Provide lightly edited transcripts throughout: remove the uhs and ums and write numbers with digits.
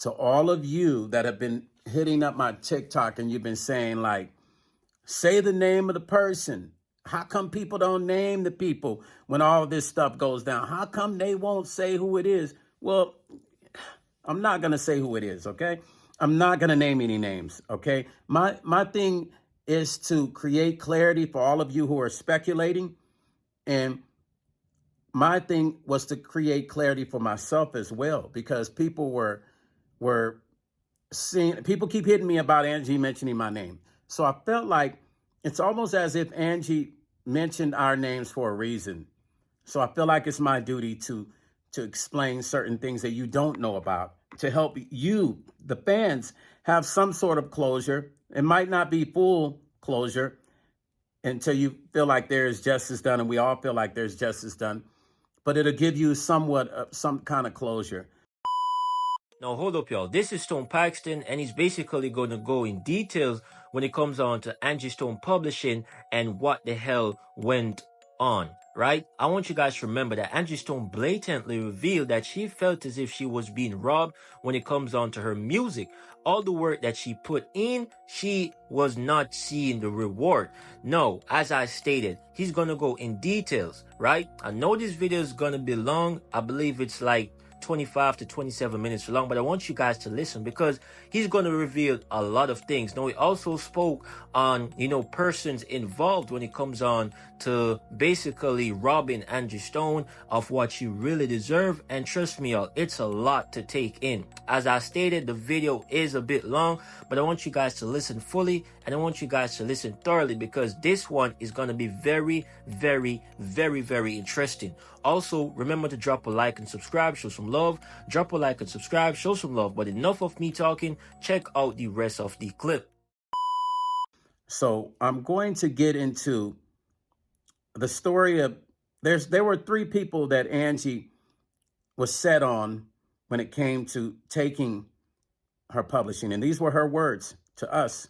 to all of you that have been hitting up my TikTok and you've been saying, like, say the name of the person. How come people don't name the people when all this stuff goes down? How come they won't say who it is? Well, I'm not going to say who it is, okay? I'm not going to name any names, okay? My thing is to create clarity for all of you who are speculating. And my thing was to create clarity for myself as well, because people were seeing, people keep hitting me about Angie mentioning my name. So I felt like it's almost as if Angie mentioned our names for a reason. So I feel like it's my duty to explain certain things that you don't know about, to help you, the fans, have some sort of closure. It might not be full closure until you feel like there's justice done, and we all feel like there's justice done, but it'll give you somewhat some kind of closure. Now hold up, y'all. This is Stone Paxton, and he's basically going to go in details when it comes on to Angie Stone Publishing and what the hell went on, right? I want you guys to remember that Angie Stone blatantly revealed that she felt as if she was being robbed when it comes on to her music. All the work that she put in, she was not seeing the reward. No, as I stated, he's going to go in details, right? I know this video is going to be long. I believe it's like 25 to 27 minutes long, but I want you guys to listen because he's going to reveal a lot of things. Now, he also spoke on, persons involved when it comes on to basically robbing Angie Stone of what she really deserve. And trust me, y'all, it's a lot to take in. As I stated, the video is a bit long, but I want you guys to listen fully, and I want you guys to listen thoroughly, because this one is going to be very, very, very, very interesting. Also, remember to drop a like and subscribe, show some love. Drop a like and subscribe, show some love. But enough of me talking. Check out the rest of the clip. So I'm going to get into the story of, there were three people that Angie was set on when it came to taking her publishing. And these were her words to us.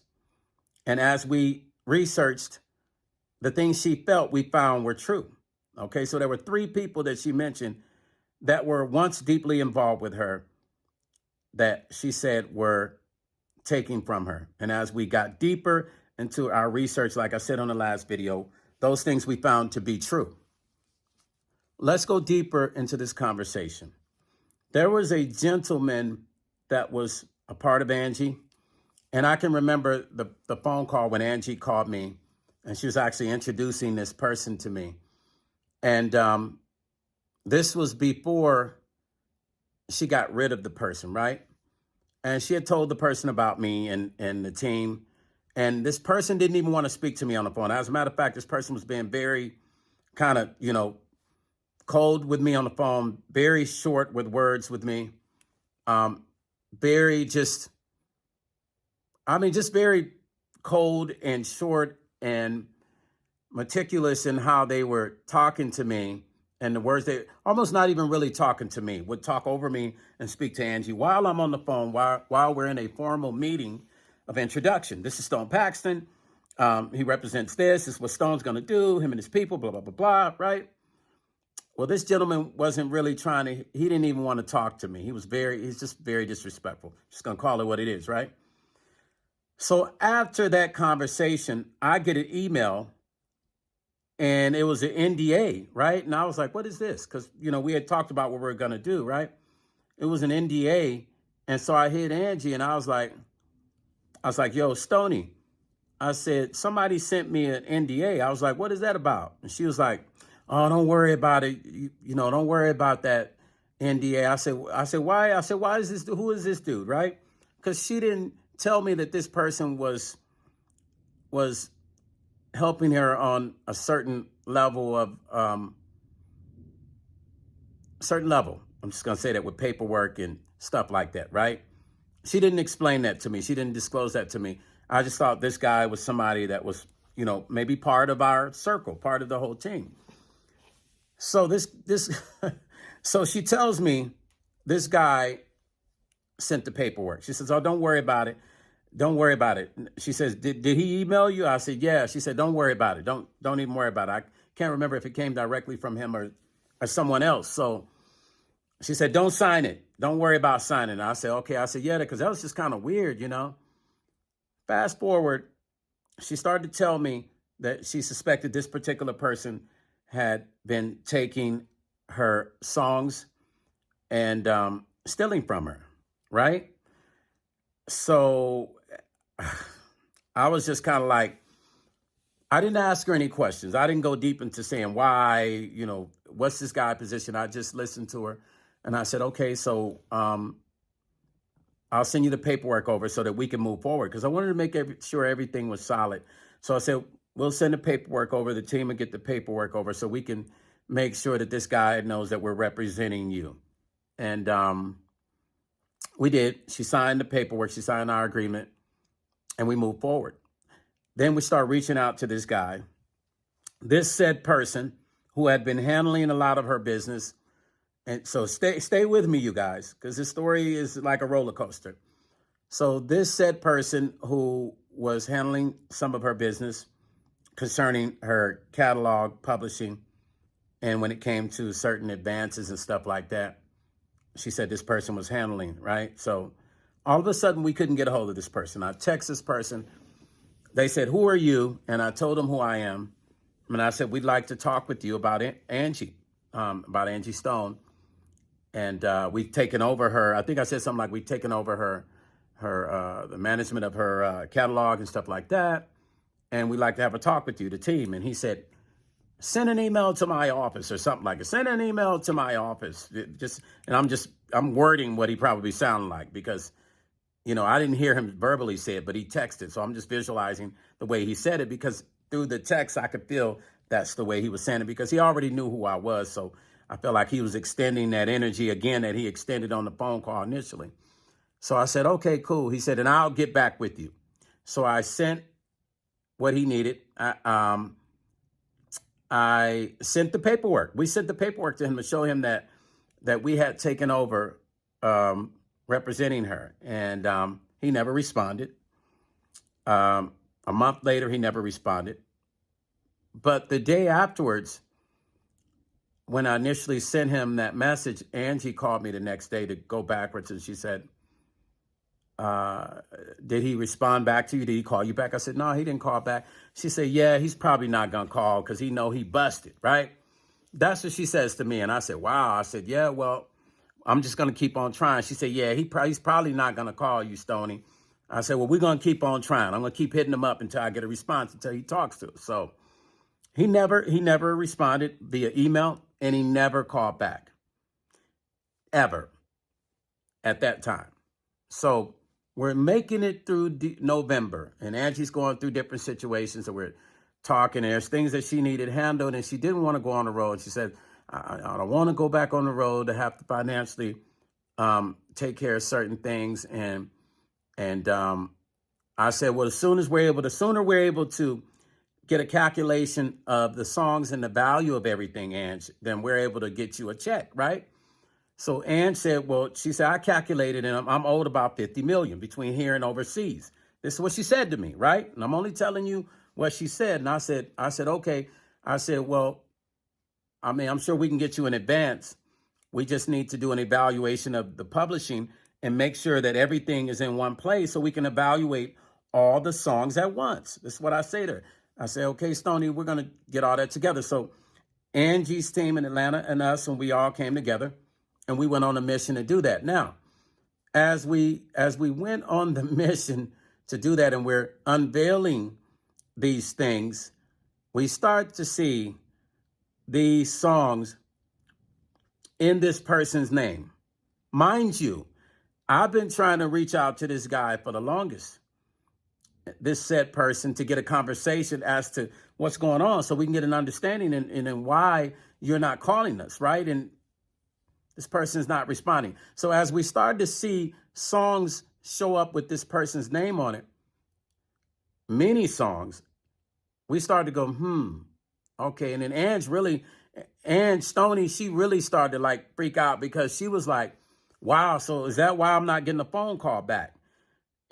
And as we researched, the things she felt, we found were true. Okay, so there were three people that she mentioned that were once deeply involved with her that she said were taking from her. And as we got deeper into our research, like I said on the last video, those things we found to be true. Let's go deeper into this conversation. There was a gentleman that was a part of Angie, and I can remember the phone call when Angie called me, and she was actually introducing this person to me. And this was before she got rid of the person, right? And she had told the person about me and the team. And this person didn't even want to speak to me on the phone. As a matter of fact, this person was being very kind of, cold with me on the phone, very short with words with me. Very just very cold and short and meticulous in how they were talking to me, and the words, they almost not even really talking to me, would talk over me and speak to Angie while I'm on the phone, while we're in a formal meeting of introduction. This is Stone Paxton. He represents this. This is what Stone's going to do, him and his people, blah, blah, blah, blah, right? Well, this gentleman wasn't really he didn't even want to talk to me. He's just very disrespectful. Just going to call it what it is, right? So after that conversation, I get an email, and it was an NDA, right? And I was like, what is this? Because, we had talked about what we were going to do, right? It was an NDA. And so I hit Angie, and I was like, yo, Stoney. I said, somebody sent me an NDA. I was like, what is that about? And she was like, oh, don't worry about it. Don't worry about that NDA. I said, why? I said, why is this? Who is this dude, right? Because she didn't tell me that this person was helping her on a certain level of, I'm just going to say that, with paperwork and stuff like that, right? She didn't explain that to me. She didn't disclose that to me. I just thought this guy was somebody that was, maybe part of our circle, part of the whole team. So so she tells me this guy sent the paperwork. She says, oh, don't worry about it. Don't worry about it. She says, did he email you? I said, yeah. She said, don't worry about it. Don't even worry about it. I can't remember if it came directly from him or someone else. So She said, don't sign it. Don't worry about signing it. I said, okay. I said, yeah, because that was just kind of weird, you know. Fast forward, she started to tell me that she suspected this particular person had been taking her songs and stealing from her, right? So I was just kind of like, I didn't ask her any questions. I didn't go deep into saying why, you know, what's this guy's position. I just listened to her and I said, okay, so I'll send you the paperwork over so that we can move forward. Because I wanted to make sure everything was solid. So I said, we'll send the paperwork over. The team will get the paperwork over so we can make sure that this guy knows that we're representing you. And we did. She signed the paperwork. She signed our agreement and we moved forward. Then we start reaching out to this guy, this said person who had been handling a lot of her business. And so stay with me, you guys, because this story is like a roller coaster. So this said person who was handling some of her business concerning her catalog publishing, and when it came to certain advances and stuff like that, she said this person was handling, right? So all of a sudden we couldn't get a hold of this person. I text this person. They said, who are you? And I told them who I am. And I said, we'd like to talk with you about Angie, about Angie Stone. And we've taken over her. I think I said something like we've taken over the management of her catalog and stuff like that. And we'd like to have a talk with you, the team. And he said, send an email to my office or something like it. Send an email to my office. I'm wording what he probably sounded like because, you know, I didn't hear him verbally say it, but he texted. So I'm just visualizing the way he said it because through the text, I could feel that's the way he was saying it because he already knew who I was. So I felt like he was extending that energy again that he extended on the phone call initially. So I said, okay, cool. He said, and I'll get back with you. So I sent what he needed. I sent the paperwork. We sent the paperwork to him to show him that we had taken over representing her. And he never responded. A month later, he never responded. But the day afterwards, when I initially sent him that message, Angie called me the next day to go backwards. And she said, did he respond back to you? Did he call you back? I said, no, he didn't call back. She said, yeah, he's probably not going to call because he know he busted, right? That's what she says to me. And I said, wow. I said, yeah, well, I'm just going to keep on trying. She said, yeah, he's probably not going to call you, Stoney. I said, well, we're going to keep on trying. I'm going to keep hitting him up until I get a response, until he talks to us. So he never responded via email, and he never called back, ever, at that time. So we're making it through November, and Angie's going through different situations, and we're talking. There's things that she needed handled, and she didn't want to go on the road. She said, I don't want to go back on the road to have to financially take care of certain things. And I said, well, the sooner we're able to get a calculation of the songs and the value of everything, Ange, then we're able to get you a check, right? So Ange said, well, she said, I calculated and I'm owed about 50 million between here and overseas. This is what she said to me, right? And I'm only telling you what she said. And I said, okay. I said, well, I mean, I'm sure we can get you in advance. We just need to do an evaluation of the publishing and make sure that everything is in one place so we can evaluate all the songs at once. This is what I say to her. I say, okay, Stoney, we're going to get all that together. So Angie's team in Atlanta and us, and we all came together and we went on a mission to do that. Now, as we went on the mission to do that and we're unveiling these things, we start to see these songs in this person's name. Mind you, I've been trying to reach out to this guy for the longest, this said person, to get a conversation as to what's going on so we can get an understanding and why you're not calling us, right? And this person is not responding. So as we started to see songs show up with this person's name on it, many songs, we started to go, okay. And then Ange Stoney, she really started to like freak out because she was like, wow, so is that why I'm not getting a phone call back?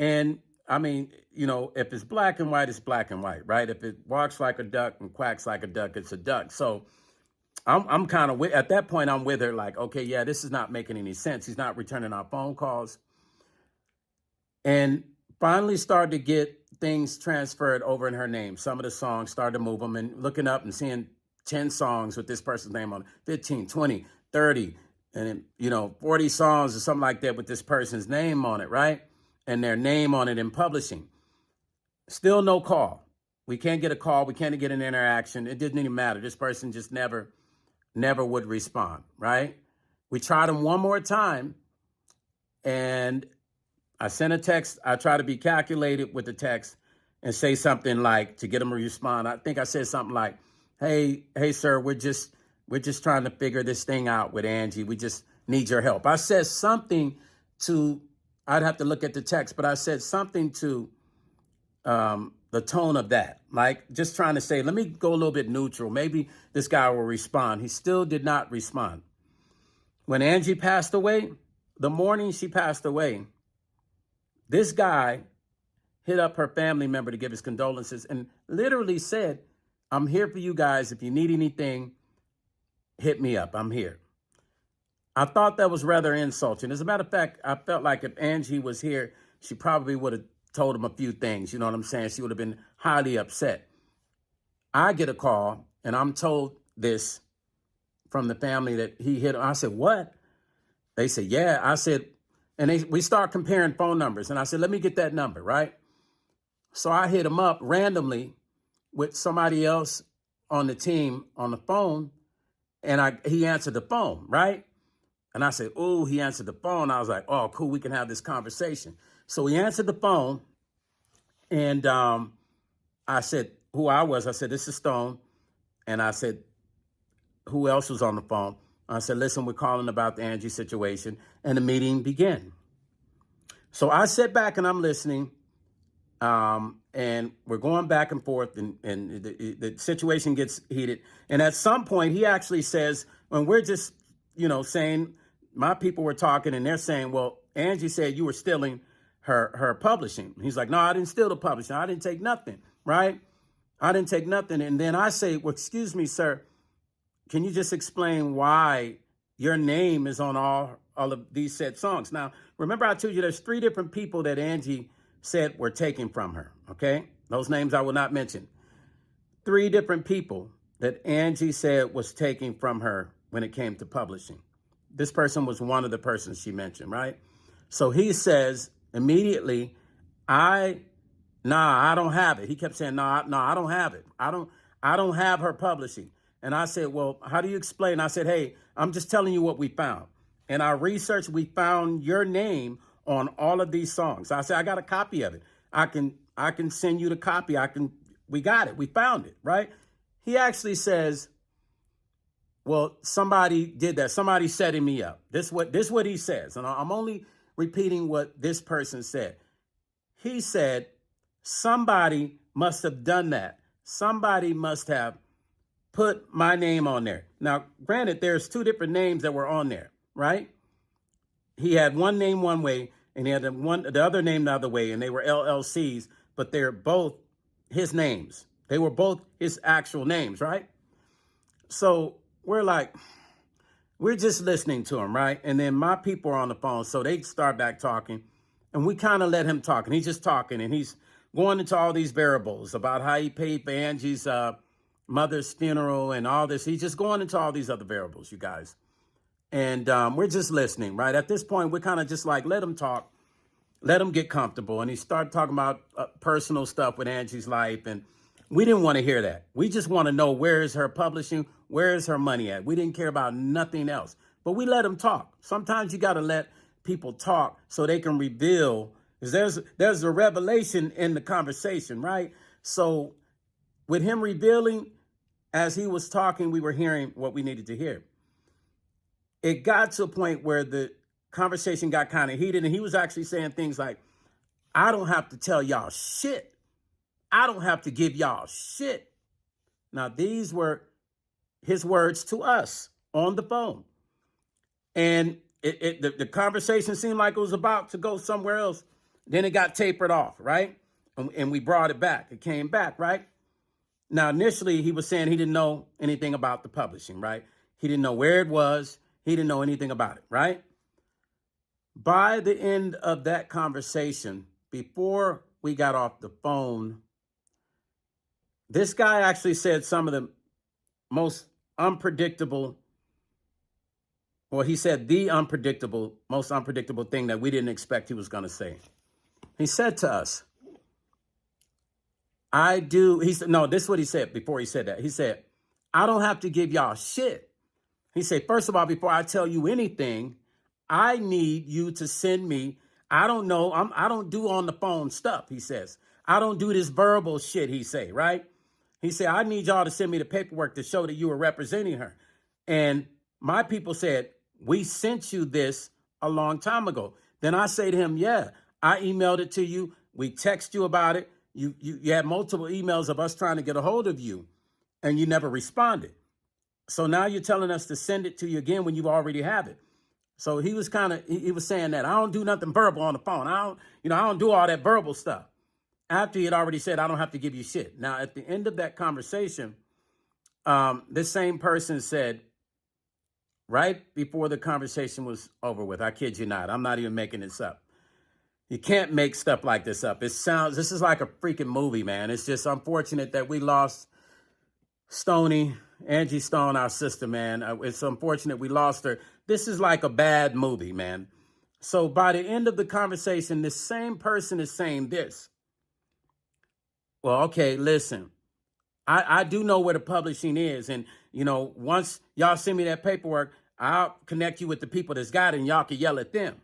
And I mean, you know, if it's black and white, it's black and white, right? If it walks like a duck and quacks like a duck, it's a duck. So I'm kind of at that point, I'm with her like, okay, yeah, this is not making any sense. He's not returning our phone calls. And finally started to get things transferred over in her name. Some of the songs started to move them, and looking up and seeing 10 songs with this person's name on it, 15, 20, 30, and 40 songs or something like that with this person's name on it, right? And their name on it in publishing. Still no call. We can't get a call. We can't get an interaction. It didn't even matter. This person just never would respond, right? We tried them one more time, and I sent a text. I try to be calculated with the text and say something like, to get them to respond. I think I said something like, hey, sir, we're just trying to figure this thing out with Angie. We just need your help. I said something to, I'd have to look at the text, but I said something to the tone of that, like just trying to say, let me go a little bit neutral. Maybe this guy will respond. He still did not respond. When Angie passed away, the morning she passed away, this guy hit up her family member to give his condolences and literally said, I'm here for you guys. If you need anything, hit me up. I'm here. I thought that was rather insulting. As a matter of fact, I felt like if Angie was here, she probably would have told him a few things. You know what I'm saying? She would have been highly upset. I get a call and I'm told this from the family that he hit. I said, what? They said, yeah. I said, and we start comparing phone numbers. And I said, let me get that number, right? So I hit him up randomly with somebody else on the team on the phone. And he answered the phone, right? And I said, oh, he answered the phone. I was like, oh, cool, we can have this conversation. So he answered the phone. And I said who I was. I said, this is Stone. And I said, who else was on the phone? I said, listen, we're calling about the Angie situation. And the meeting began. So I sit back and I'm listening. And we're going back and forth, and the situation gets heated. And at some point, he actually says, when we're just, saying, my people were talking, and they're saying, well, Angie said you were stealing her publishing. He's like, no, I didn't steal the publishing. I didn't take nothing, right? I didn't take nothing. And then I say, well, excuse me, sir, can you just explain why your name is on all of these said songs? Now, remember I told you there's 3 different people that Angie said were taken from her, okay? Those names I will not mention. 3 different people that Angie said was taken from her when it came to publishing. This person was one of the persons she mentioned, right? So he says immediately, I don't have it. He kept saying, no, I don't have it. I don't have her publishing. And I said, well, how do you explain? I said, hey, I'm just telling you what we found. In our research, we found your name on all of these songs. I said, I got a copy of it. I can send you the copy. We got it. We found it, right? He actually says, well, somebody did that. Somebody setting me up. This what he says. And I'm only repeating what this person said. He said, somebody must have done that. Somebody must have put my name on there. Now, granted, there's 2 different names that were on there, right? He had one name one way, and he had the other name the other way, and they were LLCs, but they're both his names. They were both his actual names, right? So we're just listening to him, right? And then my people are on the phone, so they start back talking, and we kind of let him talk, and he's just talking, and he's going into all these variables about how he paid for Angie's mother's funeral and all this. He's just going into all these other variables, you guys. And we're just listening, right? At this point, we're kind of just like, let him talk, let him get comfortable. And he started talking about personal stuff with Angie's life. And we didn't want to hear that. We just want to know, where is her publishing? Where is her money at? We didn't care about nothing else. But we let him talk. Sometimes you got to let people talk so they can reveal, because there's a revelation in the conversation, right? So with him revealing, as he was talking, we were hearing what we needed to hear. It got to a point where the conversation got kind of heated, and he was actually saying things like, I don't have to tell y'all shit. I don't have to give y'all shit. Now, these were his words to us on the phone. And the conversation seemed like it was about to go somewhere else. Then it got tapered off, right? And we brought it back. It came back, right? Now, initially, he was saying he didn't know anything about the publishing, right? He didn't know where it was. He didn't know anything about it, right? By the end of that conversation, before we got off the phone, this guy actually said some of the most unpredictable, or he said the most unpredictable thing that we didn't expect he was going to say. He said to us, he said, no, this is what he said before he said that. He said, I don't have to give y'all shit. He said, first of all, before I tell you anything, I need you to send me. I don't know. I don't do on the phone stuff. He says, I don't do this verbal shit. He say, right? He said, I need y'all to send me the paperwork to show that you were representing her. And my people said, we sent you this a long time ago. Then I say to him, yeah, I emailed it to you. We text you about it. You had multiple emails of us trying to get a hold of you, and you never responded. So now you're telling us to send it to you again when you already have it. So he was he was saying that I don't do nothing verbal on the phone. I don't do all that verbal stuff. After he had already said, I don't have to give you shit. Now, at the end of that conversation, this same person said, right before the conversation was over with, I kid you not, I'm not even making this up. You can't make stuff like this up. This is like a freaking movie, man. It's just unfortunate that we lost Angie Stone, our sister, man. It's unfortunate we lost her. This is like a bad movie, man. So by the end of the conversation, this same person is saying this. Well, okay, listen, I do know where the publishing is. And, once y'all send me that paperwork, I'll connect you with the people that's got it, and y'all can yell at them.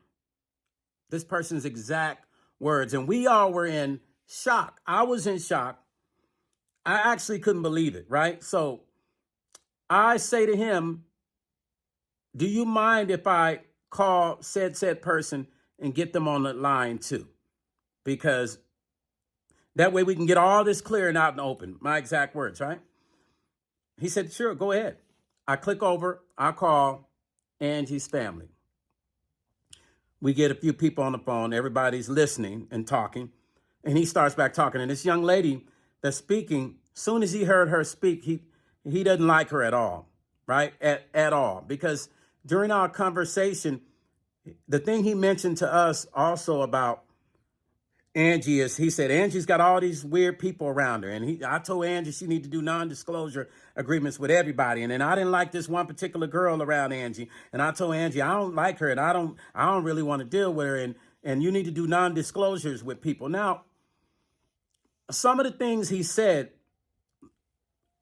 This person's exact words. And we all were in shock. I was in shock. I actually couldn't believe it, right? So I say to him, do you mind if I call said person and get them on the line too? Because that way we can get all this clear and out and open. My exact words, right? He said, sure, go ahead. I click over, I call Angie's family. We get a few people on the phone. Everybody's listening and talking. And he starts back talking. And this young lady that's speaking, soon as he heard her speak, he doesn't like her at all, right? At all. Because during our conversation, the thing he mentioned to us also about Angie is, he said, Angie's got all these weird people around her. And I told Angie she need to do non-disclosure agreements with everybody. And then I didn't like this one particular girl around Angie. And I told Angie, I don't like her and I don't really want to deal with her. And you need to do non-disclosures with people. Now, some of the things he said,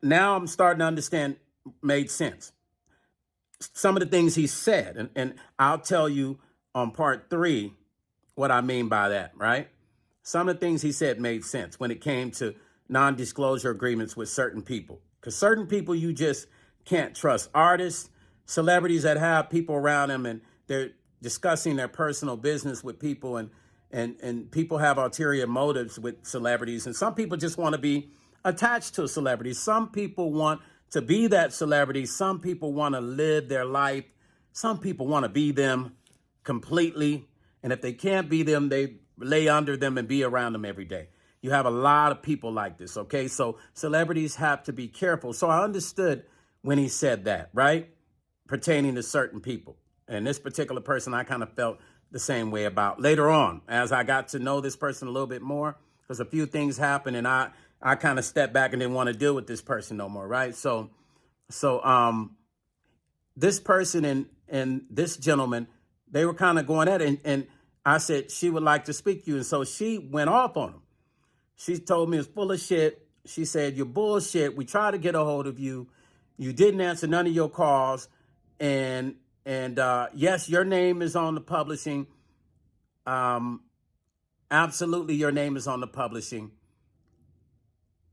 now I'm starting to understand, made sense. Some of the things he said, and I'll tell you on part 3 what I mean by that, right? Some of the things he said made sense when it came to non-disclosure agreements with certain people. Because certain people you just can't trust. Artists, celebrities that have people around them and they're discussing their personal business with people, and people have ulterior motives with celebrities. And some people just want to be attached to a celebrity. Some people want to be that celebrity. Some people want to live their life. Some people want to be them completely. And if they can't be them, they lay under them and be around them every day. You have a lot of people like this, okay? So celebrities have to be careful. So I understood when he said that, right? Pertaining to certain people. And this particular person, I kind of felt the same way about. Later on, as I got to know this person a little bit more, because a few things happened and I kind of stepped back and didn't want to deal with this person no more, right? So this person and this gentleman, they were kind of going at it, and I said she would like to speak to you. And so she went off on him. She told me it's full of shit. She said, you're bullshit. We tried to get a hold of you. You didn't answer none of your calls. And yes, your name is on the publishing. Absolutely, your name is on the publishing.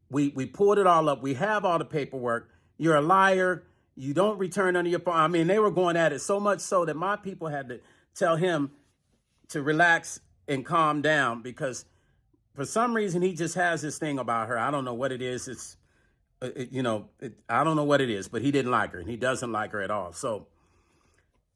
We pulled it all up. We have all the paperwork. You're a liar. You don't return none of your phone. I mean, they were going at it so much so that my people had to tell him to relax and calm down, because for some reason he just has this thing about her. I don't know what it is. I don't know what it is, but he didn't like her and he doesn't like her at all. So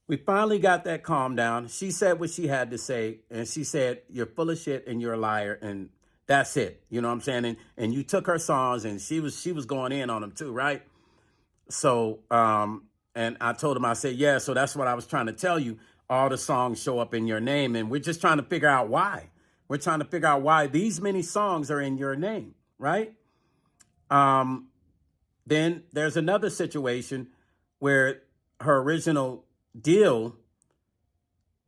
we finally got that calmed down. She said what she had to say, and she said, you're full of shit and you're a liar, and that's it. You know what I'm saying? And you took her songs, and she was going in on them too, right? So And I told him, I said, yeah, so that's what I was trying to tell you. All the songs show up in your name, and we're just trying to figure out why. We're trying to figure out why these many songs are in your name, right? Then there's another situation where her original deal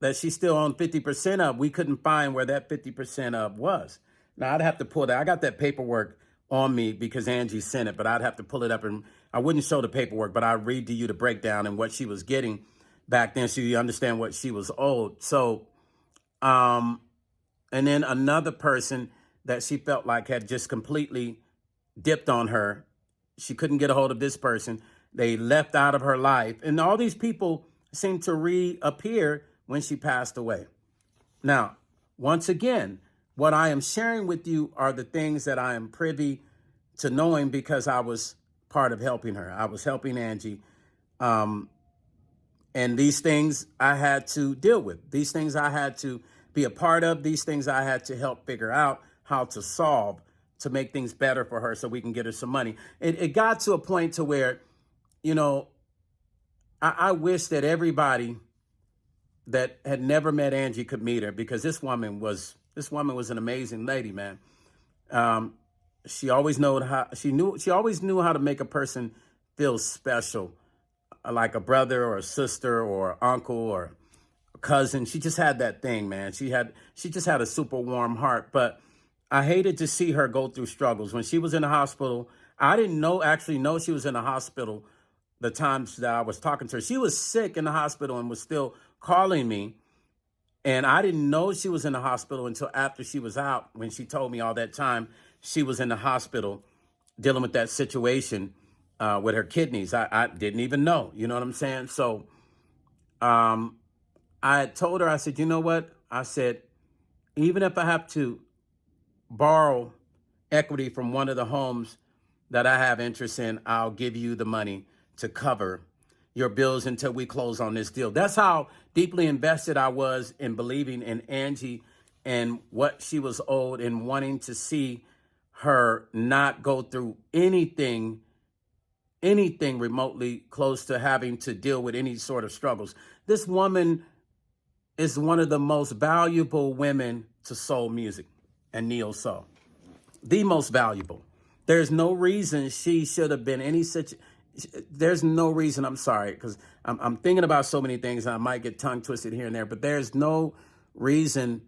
that she still owned 50% of, we couldn't find where that 50% of was. Now I'd have to pull that. I got that paperwork on me because Angie sent it, but I'd have to pull it up, and I wouldn't show the paperwork, but I'd read to you the breakdown and what she was getting back then so you understand what she was owed. So, and then another person that she felt like had just completely dipped on her. She couldn't get a hold of this person. They left out of her life. And all these people seemed to reappear when she passed away. Now, once again, what I am sharing with you are the things that I am privy to knowing because I was part of helping her. I was helping Angie. And these things I had to deal with. These things I had to be a part of. These things I had to help figure out how to solve to make things better for her so we can get her some money. It got to a point to where, you know, I wish that everybody that had never met Angie could meet her, because this woman was an amazing lady, man. She always she always knew how to make a person feel special, like a brother or a sister or uncle or a cousin. She just had that thing, man. She just had a super warm heart. But I hated to see her go through struggles. When she was in the hospital, I didn't actually know she was in the hospital the times that I was talking to her. She was sick in the hospital and was still calling me. And I didn't know she was in the hospital until after she was out, when she told me all that time she was in the hospital dealing with that situation with her kidneys. I didn't even know, you know what I'm saying? So I told her, I said, you know what? I said, even if I have to borrow equity from one of the homes that I have interest in, I'll give you the money to cover your bills until we close on this deal. That's how deeply invested I was in believing in Angie and what she was owed, and wanting to see her not go through anything remotely close to having to deal with any sort of struggles. This woman is one of the most valuable women to soul music and neo soul. The most valuable. There's no reason she should have been any such. There's no reason. I'm sorry, because I'm thinking about so many things and I might get tongue twisted here and there, but there's no reason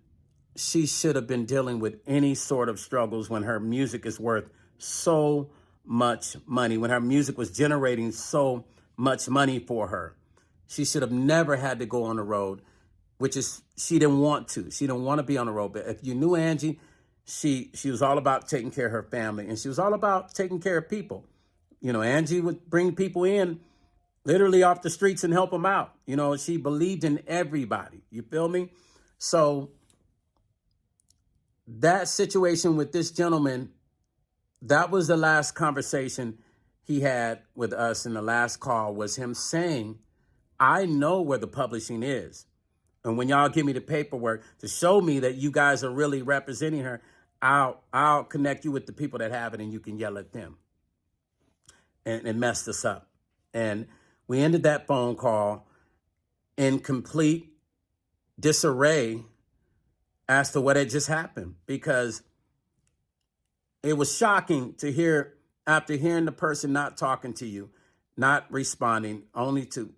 she should have been dealing with any sort of struggles when her music is worth so much money, when her music was generating so much money for her. She should have never had to go on the road, which is, she didn't want to. She didn't want to be on the road. But if you knew Angie, she was all about taking care of her family, and she was all about taking care of people. You know, Angie would bring people in literally off the streets and help them out. You know, she believed in everybody. You feel me? So that situation with this gentleman, that was the last conversation he had with us, and the last call was him saying, I know where the publishing is. And when y'all give me the paperwork to show me that you guys are really representing her, I'll connect you with the people that have it, and you can yell at them. And it messed us up. And we ended that phone call in complete disarray as to what had just happened, because it was shocking to hear, after hearing the person not talking to you, not responding, only to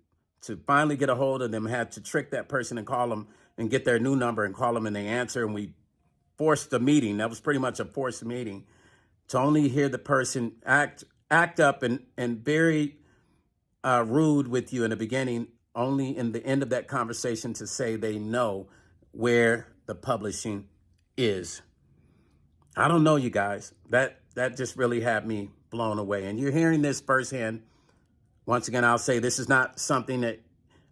finally get a hold of them, had to trick that person and call them and get their new number and call them, and they answer, and we forced the meeting. That was pretty much a forced meeting, to only hear the person act up and very rude with you in the beginning, only in the end of that conversation to say they know where the publishing is. I don't know, you guys. That just really had me blown away. And you're hearing this firsthand. Once again, I'll say this is not something that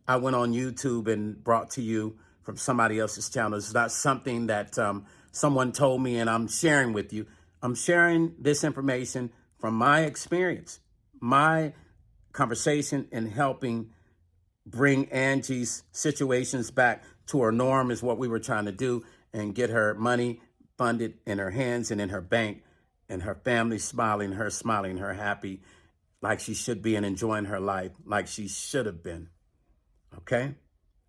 I went on YouTube and brought to you from somebody else's channel. It's not something that someone told me and I'm sharing with you. I'm sharing this information from my experience, my conversation, and helping bring Angie's situations back to her norm is what we were trying to do, and get her money funded in her hands and in her bank, and her family smiling, her happy. like she should be and enjoying her life like she should have been. Okay?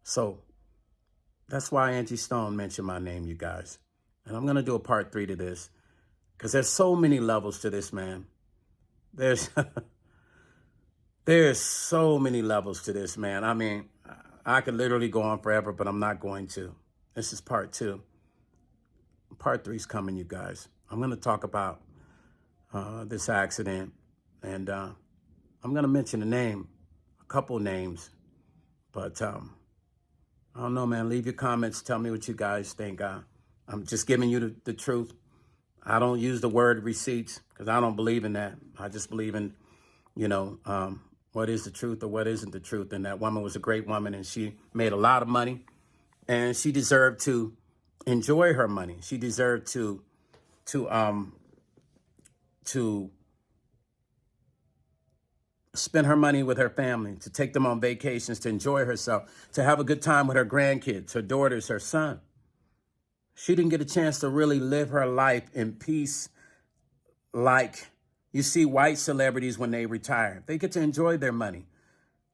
So that's why Angie Stone mentioned my name, you guys. And I'm going to do a part 3 to this because there's so many levels to this, man. There's there's so many levels to this, man. I mean, I could literally go on forever, but I'm not going to. This is part 2. Part 3 is coming, you guys. I'm going to talk about this accident, and I'm going to mention a name, a couple names, but I don't know, man. Leave your comments. Tell me what you guys think. I'm just giving you the truth. I don't use the word receipts because I don't believe in that. I just believe in, what is the truth or what isn't the truth. And that woman was a great woman, and she made a lot of money, and she deserved to enjoy her money. She deserved to spend her money with her family, to take them on vacations, to enjoy herself, to have a good time with her grandkids, her daughters, her son. She didn't get a chance to really live her life in peace like you see white celebrities when they retire. They get to enjoy their money.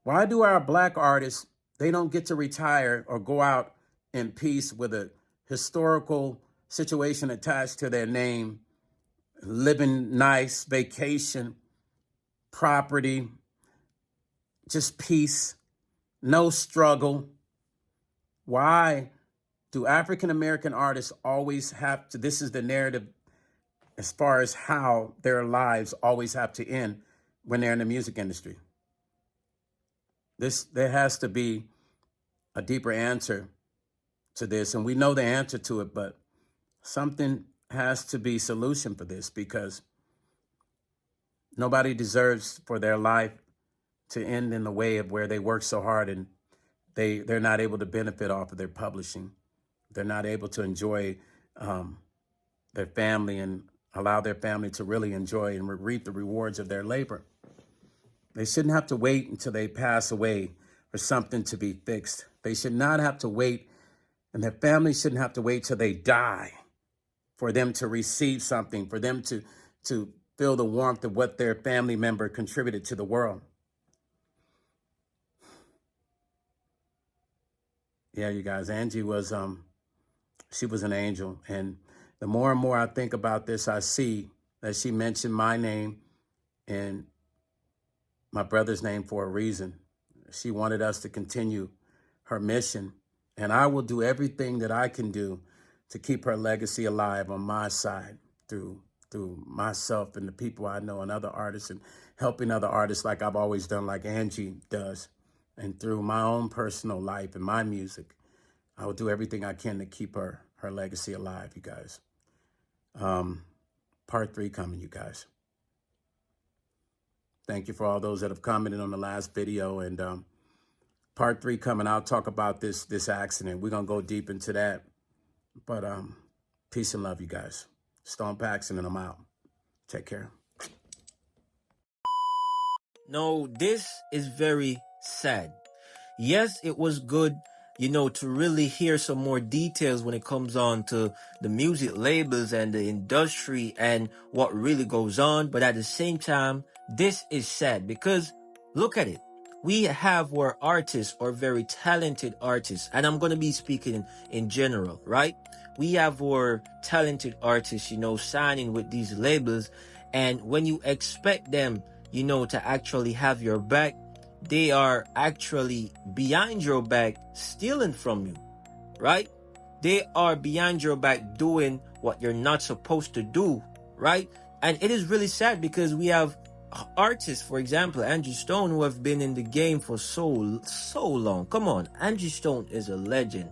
Why do our black artists, they don't get to retire or go out in peace with a historical situation attached to their name, living nice, vacation, property, just peace, no struggle? Why do African-American artists always have to, this is the narrative as far as how their lives always have to end when they're in the music industry? There has to be a deeper answer to this, and we know the answer to it, but something has to be solution for this, because nobody deserves for their life to end in the way of where they work so hard and they're not able to benefit off of their publishing. They're not able to enjoy their family and allow their family to really enjoy and reap the rewards of their labor. They shouldn't have to wait until they pass away for something to be fixed. They should not have to wait, and their family shouldn't have to wait till they die for them to receive something, for them to feel the warmth of what their family member contributed to the world. Yeah, you guys, Angie was, she was an angel. And the more and more I think about this, I see that she mentioned my name and my brother's name for a reason. She wanted us to continue her mission. And I will do everything that I can do to keep her legacy alive on my side through myself and the people I know and other artists, and helping other artists like I've always done, like Angie does. And through my own personal life and my music, I will do everything I can to keep her legacy alive, you guys. Part 3 coming, you guys. Thank you for all those that have commented on the last video, and part 3 coming. I'll talk about this accident. We're gonna go deep into that. But peace and love, you guys. Stone Paxton, and I'm out. Take care. No, this is very sad. Yes, it was good, to really hear some more details when it comes on to the music labels and the industry and what really goes on. But at the same time, this is sad because look at it. We have where artists are very talented artists, and I'm going to be speaking in general, right? We have our talented artists, signing with these labels. And when you expect them, to actually have your back, they are actually behind your back stealing from you, right? They are behind your back doing what you're not supposed to do, right? And it is really sad because we have artists, for example, Angie Stone, who have been in the game for so long. Come on, Angie Stone is a legend.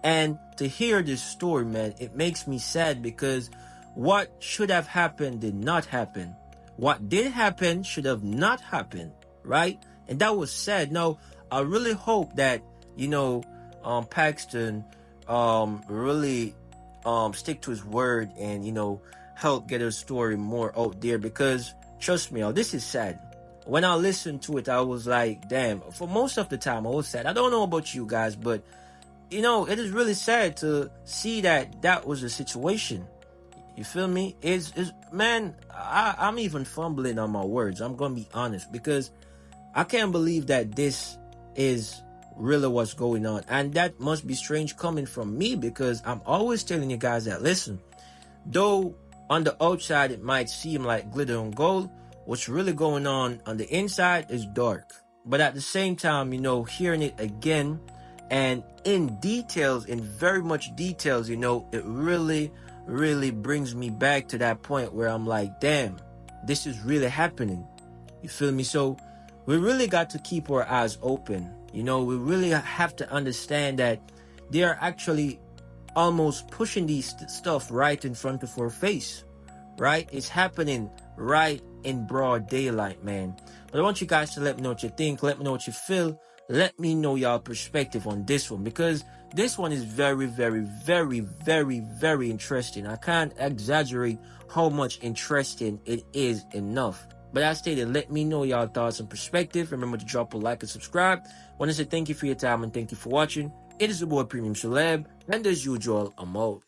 And to hear this story, man, it makes me sad because what should have happened did not happen. What did happen should have not happened, right? And that was sad. Now, I really hope that, Paxton really stick to his word and, help get his story more out there, because trust me, this is sad. When I listened to it, I was like, damn, for most of the time I was sad. I don't know about you guys, but it is really sad to see that was the situation. You feel me? Is man, I'm even fumbling on my words. I'm gonna be honest because I can't believe that this is really what's going on. And that must be strange coming from me because I'm always telling you guys that, listen, though on the outside it might seem like glitter and gold, what's really going on the inside is dark. But at the same time, hearing it again and in details, in very much details, it really, really brings me back to that point where I'm like, damn, this is really happening. You feel me? So we really got to keep our eyes open. We really have to understand that they are actually almost pushing these stuff right in front of our face, right? It's happening right in broad daylight, man. But I want you guys to let me know what you think. Let me know what you feel. Let me know y'all perspective on this one because this one is very, very, very, very, very interesting. I can't exaggerate how much interesting it is enough. But as stated, let me know y'all thoughts and perspective. Remember to drop a like and subscribe. Want to say thank you for your time and thank you for watching. It is your boy Premium Celeb, and as usual, I'm out.